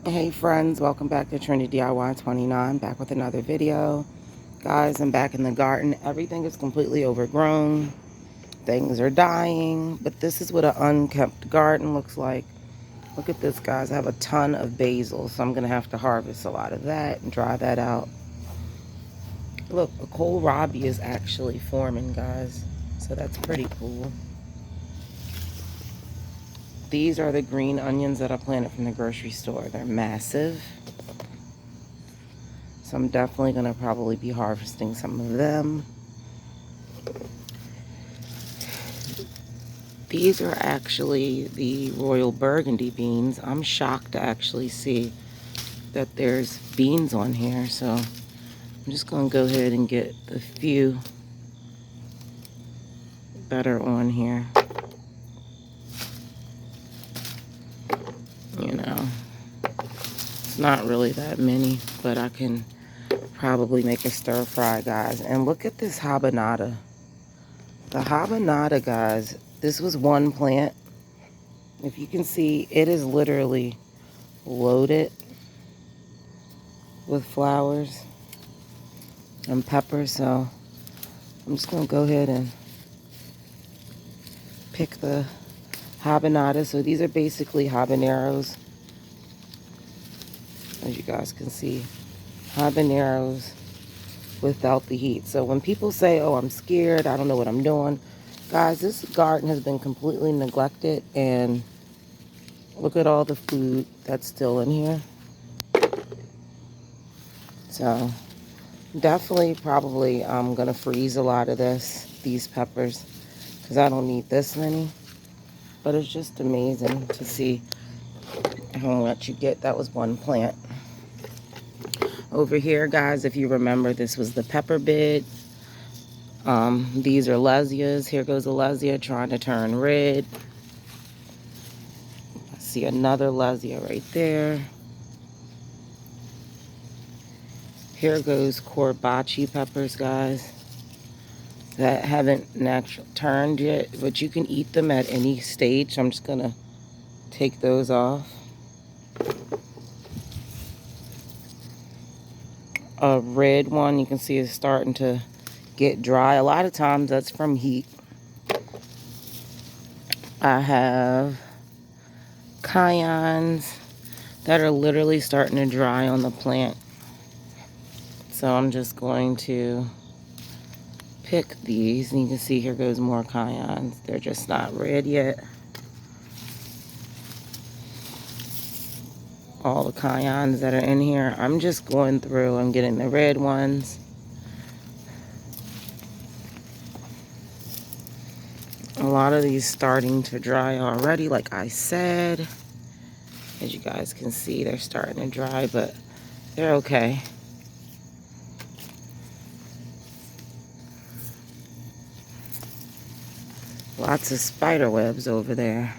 Hey friends, welcome back to Trinity DIY 29, back with another video. Guys, I'm back in the garden. Everything is completely overgrown. Things are dying, but this is what an unkept garden looks like. Look at this, guys. I have a ton of basil, so I'm going to have to harvest a lot of that and dry that out. Look, a kohlrabi is actually forming, guys, so that's pretty cool. These are the green onions that I planted from the grocery store. They're massive. So I'm definitely going to probably be harvesting some of them. These are actually the Royal Burgundy beans. I'm shocked to actually see that there's beans on here. So I'm just going to go ahead and get the few that are on here. You know, it's not really that many, but I can probably make a stir fry, guys. And look at this habanada. The habanada, guys, this was one plant. If you can see, it is literally loaded with flowers and peppers. So I'm just going to go ahead and pick the habanada. So these are basically habaneros, as you guys can see. Habaneros without the heat. So when people say, oh, I'm scared, I don't know what I'm doing, guys, this garden has been completely neglected, and look at all the food that's still in here. So definitely probably I'm gonna freeze a lot of these peppers, because I don't need this many. But it's just amazing to see how much you get. That was one plant. Over here, guys, if you remember, this was the pepper bed. These are lesias. Here goes a lesia trying to turn red. I see another lesia right there. Here goes corbachi peppers, guys, that haven't naturally turned yet, but you can eat them at any stage. So I'm just gonna take those off. A red one you can see is starting to get dry. A lot of times that's from heat. I have cayennes that are literally starting to dry on the plant. So I'm just going to pick these, and you can see here goes more cayennes. They're just not red yet. All the cayennes that are in here, I'm just going through. I'm getting the red ones. A lot of these starting to dry already, like I said. As you guys can see, they're starting to dry, but they're okay. Lots of spider webs over there.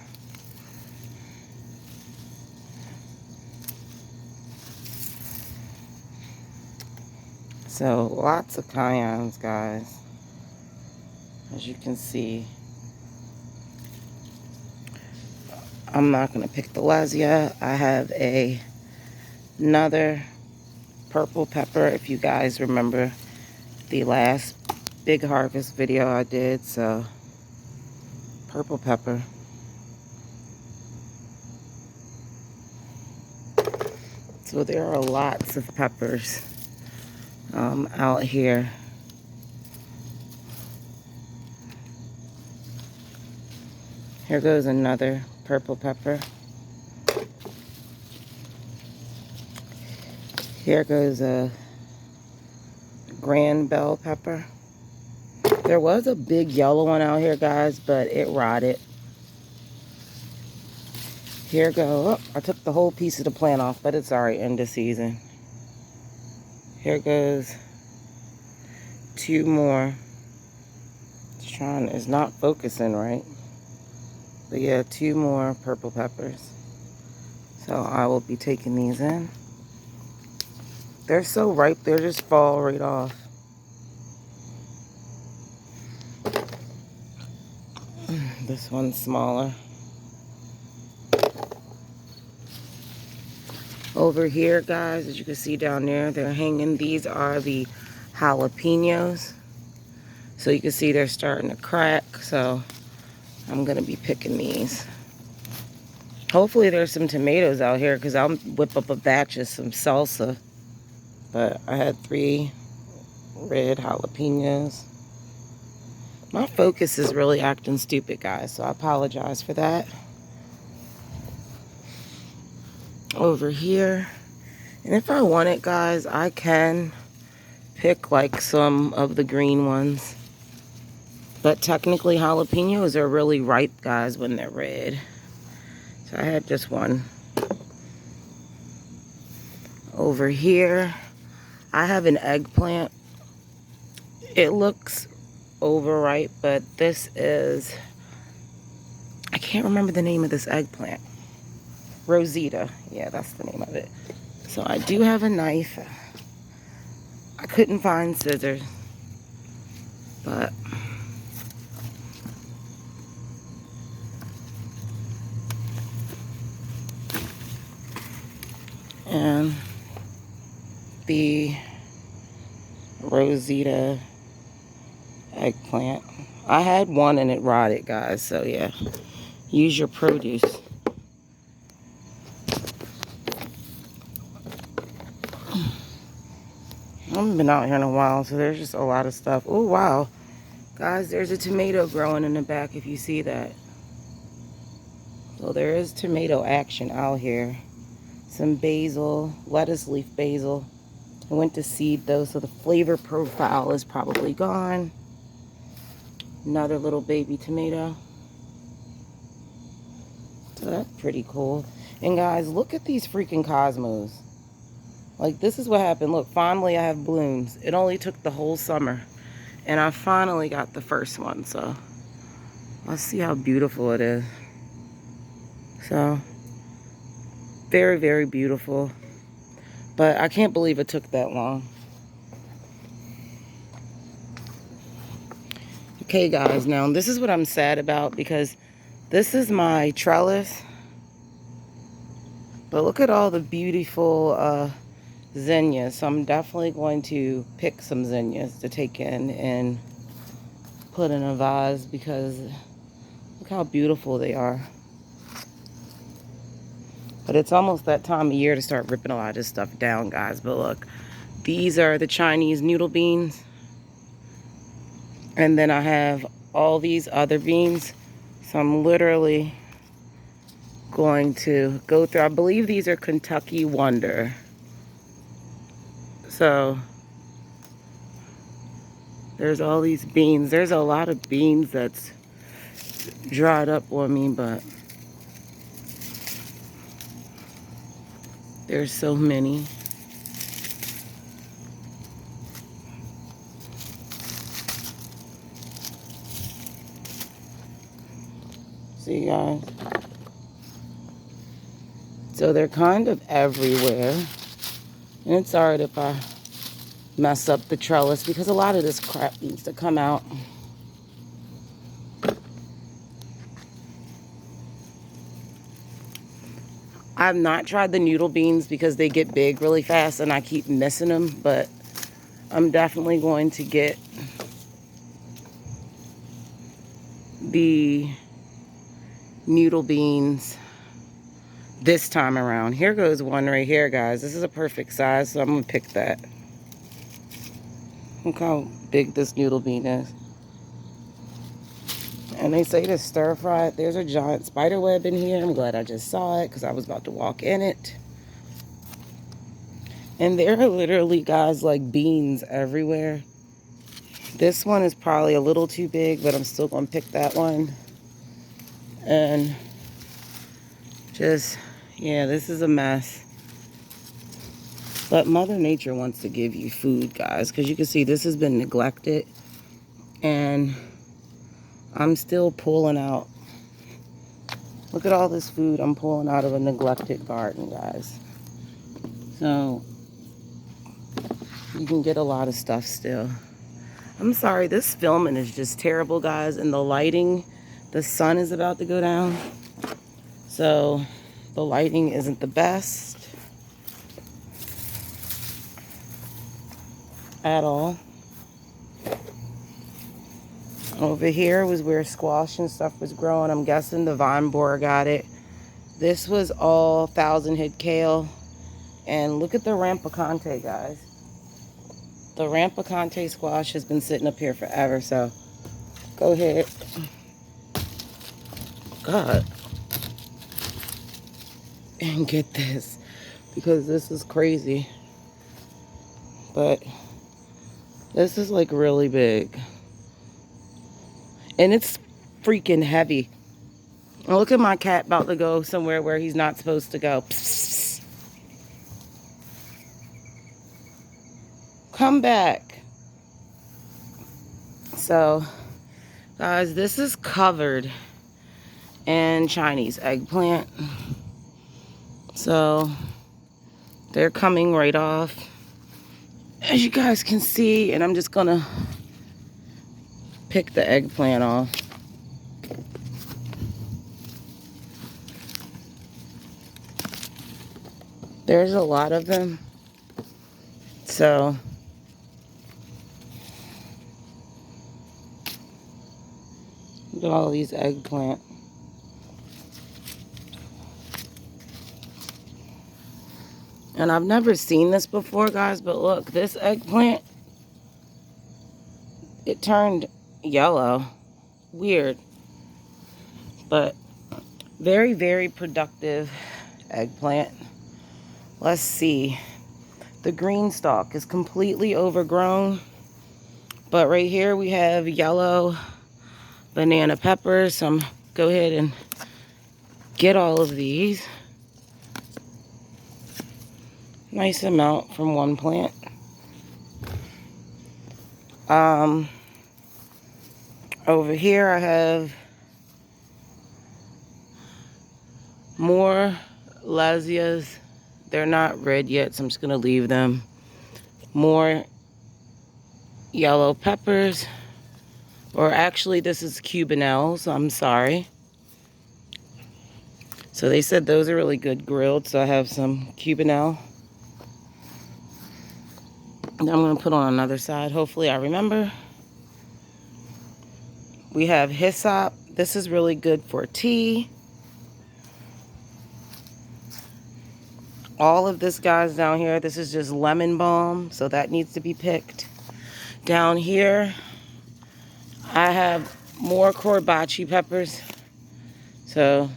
So lots of cayennes, guys, as you can see. I'm not going to pick the lesia. I have another purple pepper, if you guys remember the last big harvest video I did. So purple pepper. So there are lots of peppers out here. Here goes another purple pepper. Here goes a grand bell pepper. There was a big yellow one out here, guys, but it rotted. Here go. Oh, I took the whole piece of the plant off, but it's alright, end of season. Here goes two more. It's not focusing right. But yeah, two more purple peppers. So I will be taking these in. They're so ripe, they'll just fall right off. This one's smaller. Over here, guys, as you can see down there, they're hanging. These are the jalapenos. So you can see they're starting to crack. So I'm going to be picking these. Hopefully there's some tomatoes out here because I'll whip up a batch of some salsa. But I had 3 red jalapenos. My focus is really acting stupid, guys, so I apologize for that. Over here. And if I want it, guys, I can pick like some of the green ones. But technically jalapenos are really ripe, guys, when they're red. So I had just one. Over here, I have an eggplant. It looks overripe, but this is, I can't remember the name of this eggplant. Rosita. Yeah, that's the name of it. So I do have a knife. I couldn't find scissors, but and the Rosita eggplant. I had one and it rotted, guys, so yeah. Use your produce. I haven't been out here in a while, so there's just a lot of stuff. Oh, wow. Guys, there's a tomato growing in the back if you see that. So there is tomato action out here. Some basil, lettuce leaf basil. I went to seed though, so the flavor profile is probably gone. Another little baby tomato. So that's pretty cool. And guys, look at these freaking cosmos. Like, this is what happened. Look, finally I have blooms. It only took the whole summer. And I finally got the first one, so let's see how beautiful it is. So, very, very beautiful. But I can't believe it took that long. Okay, guys, now this is what I'm sad about because this is my trellis. But look at all the beautiful zinnias. So I'm definitely going to pick some zinnias to take in and put in a vase because look how beautiful they are. But it's almost that time of year to start ripping a lot of this stuff down, guys. But look, these are the Chinese noodle beans. And then I have all these other beans. So I'm literally going to go through. I believe these are Kentucky Wonder. So there's all these beans. There's a lot of beans that's dried up on me, but there's so many. See, guys? So they're kind of everywhere. And it's alright if I mess up the trellis because a lot of this crap needs to come out. I've not tried the noodle beans because they get big really fast and I keep missing them, but I'm definitely going to get the noodle beans this time around. Here goes one right here, guys. This is a perfect size, so I'm going to pick that. Look how big this noodle bean is. And they say to stir fry it. There's a giant spider web in here. I'm glad I just saw it because I was about to walk in it. And there are literally, guys, like beans everywhere. This one is probably a little too big, but I'm still going to pick that one. And just, yeah, this is a mess. But Mother Nature wants to give you food, guys, because you can see this has been neglected. And I'm still pulling out. Look at all this food I'm pulling out of a neglected garden, guys. So you can get a lot of stuff still. I'm sorry, this filming is just terrible, guys. And the lighting, the sun is about to go down. So the lighting isn't the best. at all. Over here was where squash and stuff was growing. I'm guessing the vine borer got it. This was all 1,000-head kale. And look at the rampicante, guys. The rampicante squash has been sitting up here forever, so go ahead. God. And get this, because this is crazy. But this is like really big. And it's freaking heavy. And look at my cat about to go somewhere where he's not supposed to go. Psst. Come back. So, guys, this is covered in Chinese eggplant. So, they're coming right off, as you guys can see. And I'm just gonna pick the eggplant off. There's a lot of them. So look at all these eggplant. And I've never seen this before, guys, but look, this eggplant, it turned yellow. Weird. But very, very productive eggplant. Let's see. The green stalk is completely overgrown. But right here we have yellow banana peppers. So I'm go ahead and get all of these. Nice amount from one plant. Over here I have more lazias. They're not red yet, so I'm just gonna leave them. More yellow peppers. Or actually, this is cubanelles. I'm sorry. So they said those are really good grilled, so I have some cubanelle. And I'm gonna put on another side. Hopefully I remember. We have hyssop. This is really good for tea. All of this, guys, down here, this is just lemon balm, so that needs to be picked. Down here, I have more corbachi peppers. So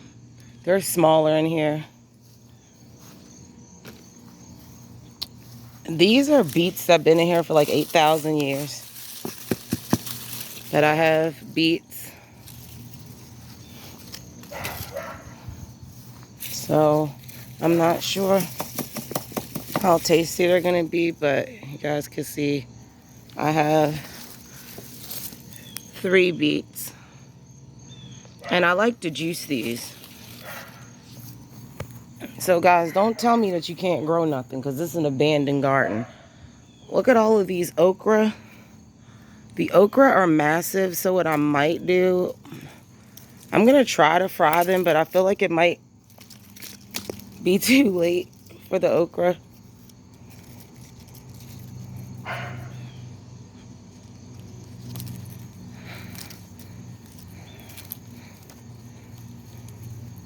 they're smaller in here. These are beets that have been in here for like 8,000 years. That I have beets. So I'm not sure how tasty they're gonna be, but you guys can see I have 3 beets. And I like to juice these. So guys, don't tell me that you can't grow nothing, because this is an abandoned garden. Look at all of these okra. The okra are massive, so what I might do, I'm gonna try to fry them, but I feel like it might be too late for the okra.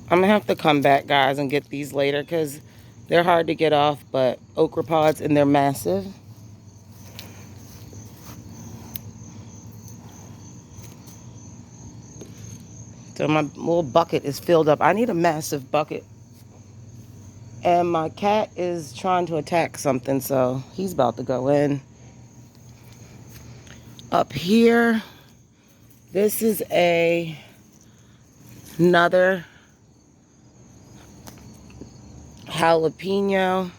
I'm gonna have to come back, guys, and get these later because they're hard to get off, but okra pods, and they're massive. So my little bucket is filled up. I need a massive bucket. And my cat is trying to attack something, so he's about to go in. Up here, this is another jalapeno.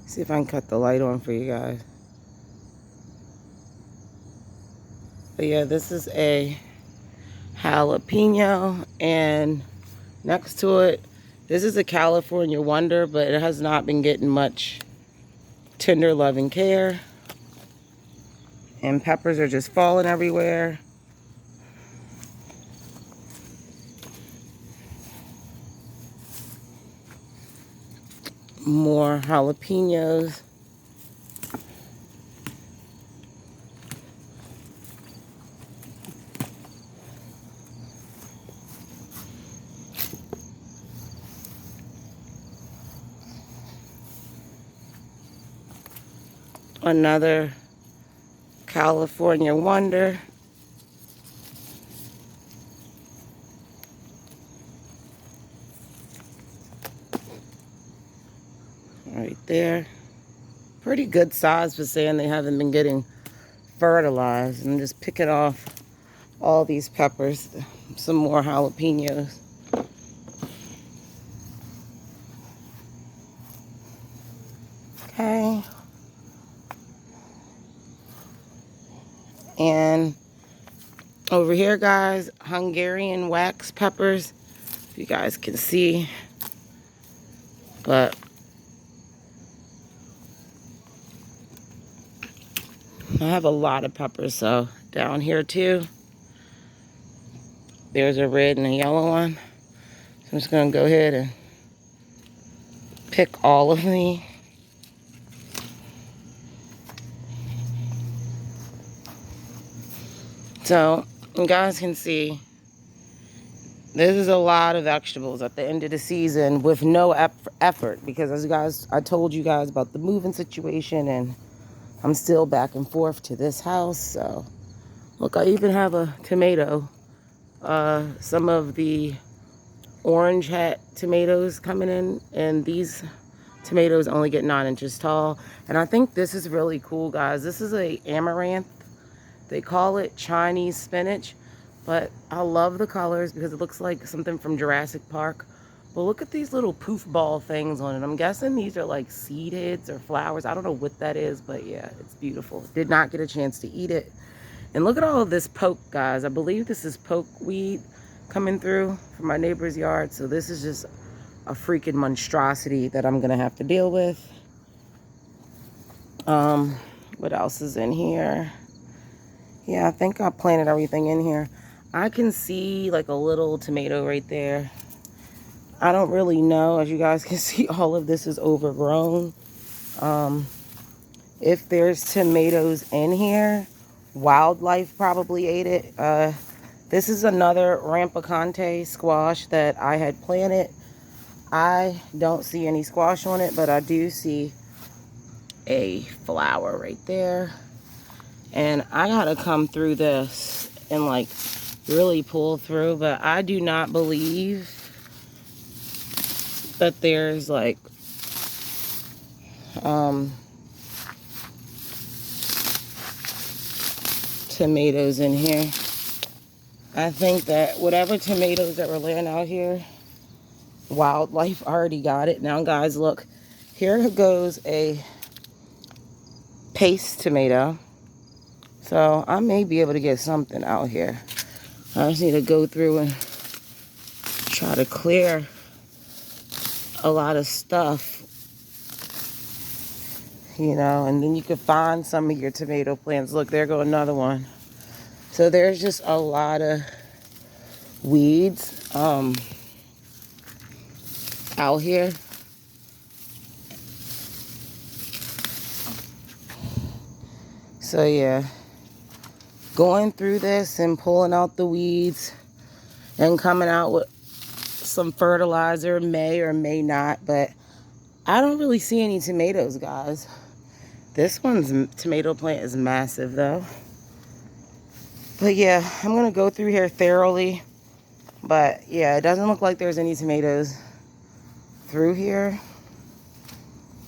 See if I can cut the light on for you guys. But yeah, this is a jalapeno, and next to it, this is a California Wonder, but it has not been getting much tender loving care. And peppers are just falling everywhere. More jalapenos. Another California wonder. Right there. Pretty good size for saying they haven't been getting fertilized. And just picking off all these peppers. Some more jalapenos. Okay. And over here, guys, Hungarian wax peppers. If you guys can see. But I have a lot of peppers, so down here too. There's a red and a yellow one. So I'm just gonna go ahead and pick all of these. So you guys can see, this is a lot of vegetables at the end of the season with no effort, because as you guys, I told you guys about the moving situation, and I'm still back and forth to this house. So look, I even have a tomato. Some of the orange hat tomatoes coming in, and these tomatoes only get 9 inches tall. And I think this is really cool, guys. This is a amaranth. They call it Chinese spinach, but I love the colors because it looks like something from Jurassic Park. But look at these little poof ball things on it. I'm guessing these are like seed heads or flowers. I don't know what that is, but yeah, it's beautiful. Did not get a chance to eat it. And look at all of this poke, guys. I believe this is poke weed coming through from my neighbor's yard. So this is just a freaking monstrosity that I'm gonna have to deal with. What else is in here? Yeah, I think I planted everything in here. I can see like a little tomato right there. I don't really know. As you guys can see, all of this is overgrown. If there's tomatoes in here, wildlife probably ate it. This is another rampicante squash that I had planted. I don't see any squash on it, but I do see a flower right there. And I gotta come through this and like really pull through, but I do not believe that there's like tomatoes in here. I think that whatever tomatoes that were laying out here, wildlife already got it. Now guys, look, here goes a paste tomato. So I may be able to get something out here. I just need to go through and try to clear a lot of stuff, you know, and then you can find some of your tomato plants. Look, there go another one. So there's just a lot of weeds out here. So yeah, going through this and pulling out the weeds and coming out with some fertilizer may or may not, but I don't really see any tomatoes, guys. This one's tomato plant is massive though. But yeah, I'm gonna go through here thoroughly. But yeah, it doesn't look like there's any tomatoes through here.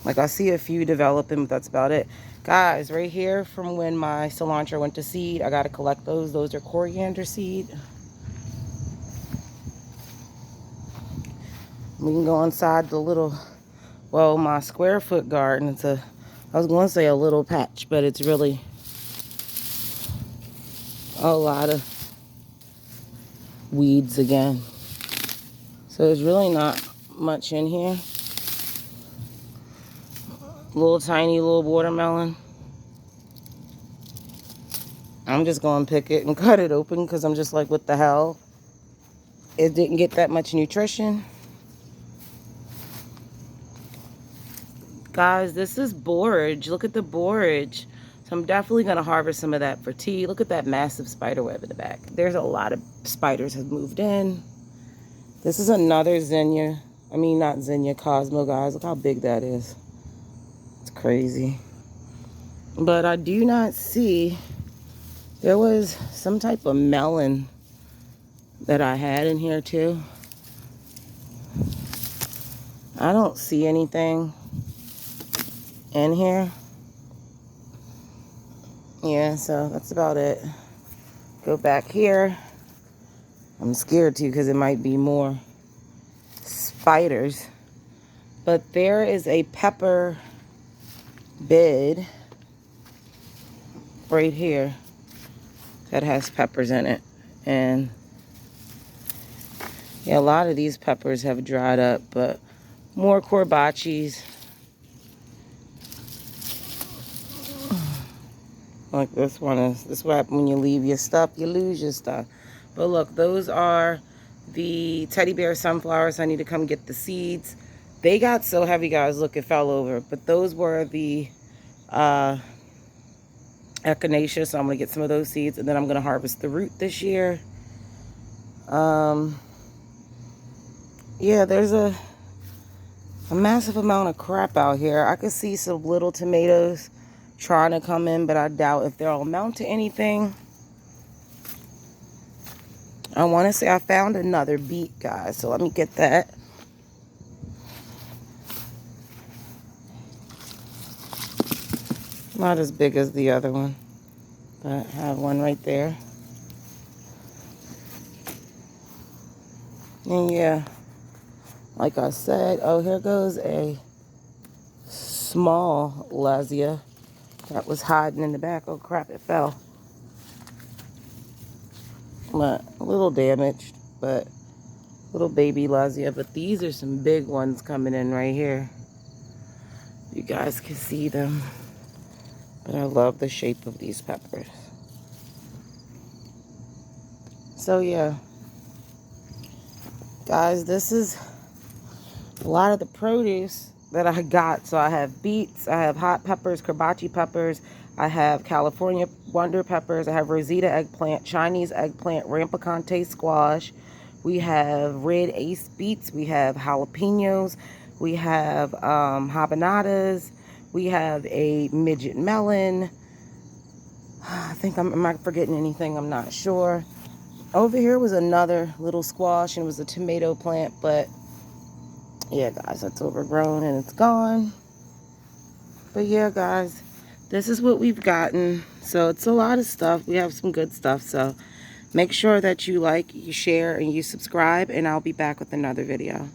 Like I see a few developing, but that's about it. Guys, right here from when my cilantro went to seed, I gotta collect those. Those are coriander seed. We can go inside the little, well, my square foot garden. It's a, I was going to say a little patch, but it's really a lot of weeds again. So there's really not much in here. Little tiny little watermelon. I'm just going to pick it and cut it open because I'm just like, what the hell? It didn't get that much nutrition. Guys, this is borage. Look at the borage. So I'm definitely going to harvest some of that for tea. Look at that massive spider web in the back. There's a lot of spiders have moved in. This is another zinnia. I mean, not zinnia, Cosmo, guys. Look how big that is. It's crazy. But I do not see, there was some type of melon that I had in here too. I don't see anything in here. Yeah, so that's about it. Go back here. I'm scared too because it might be more spiders. But there is a pepper bed right here that has peppers in it. And yeah, a lot of these peppers have dried up, but more corbachis. Like this one is, this is what happens when you leave your stuff, you lose your stuff. But look, those are the teddy bear sunflowers. I need to come get the seeds. They got so heavy, guys, look, it fell over. But those were the echinacea, so I'm going to get some of those seeds, and then I'm going to harvest the root this year. Yeah, there's a massive amount of crap out here. I could see some little tomatoes trying to come in, but I doubt if they'll amount to anything. I want to say I found another beet, guys, so let me get that. Not as big as the other one, but I have one right there. And yeah, like I said, oh, here goes a small lassia that was hiding in the back. Oh crap, it fell. But a little damaged, but little baby lassia. But these are some big ones coming in right here. You guys can see them. But I love the shape of these peppers. So yeah, guys, this is a lot of the produce that I got. So I have beets, I have hot peppers, hibachi peppers, I have California wonder peppers, I have Rosita eggplant, Chinese eggplant, rampicante squash, we have red ace beets, we have jalapenos, we have habanadas, we have a midget melon. I think am I forgetting anything? I'm not sure. Over here was another little squash, and it was a tomato plant, but yeah, guys, that's overgrown and it's gone. But yeah, guys, this is what we've gotten. So it's a lot of stuff. We have some good stuff. So make sure that you like, you share, and you subscribe, and I'll be back with another video.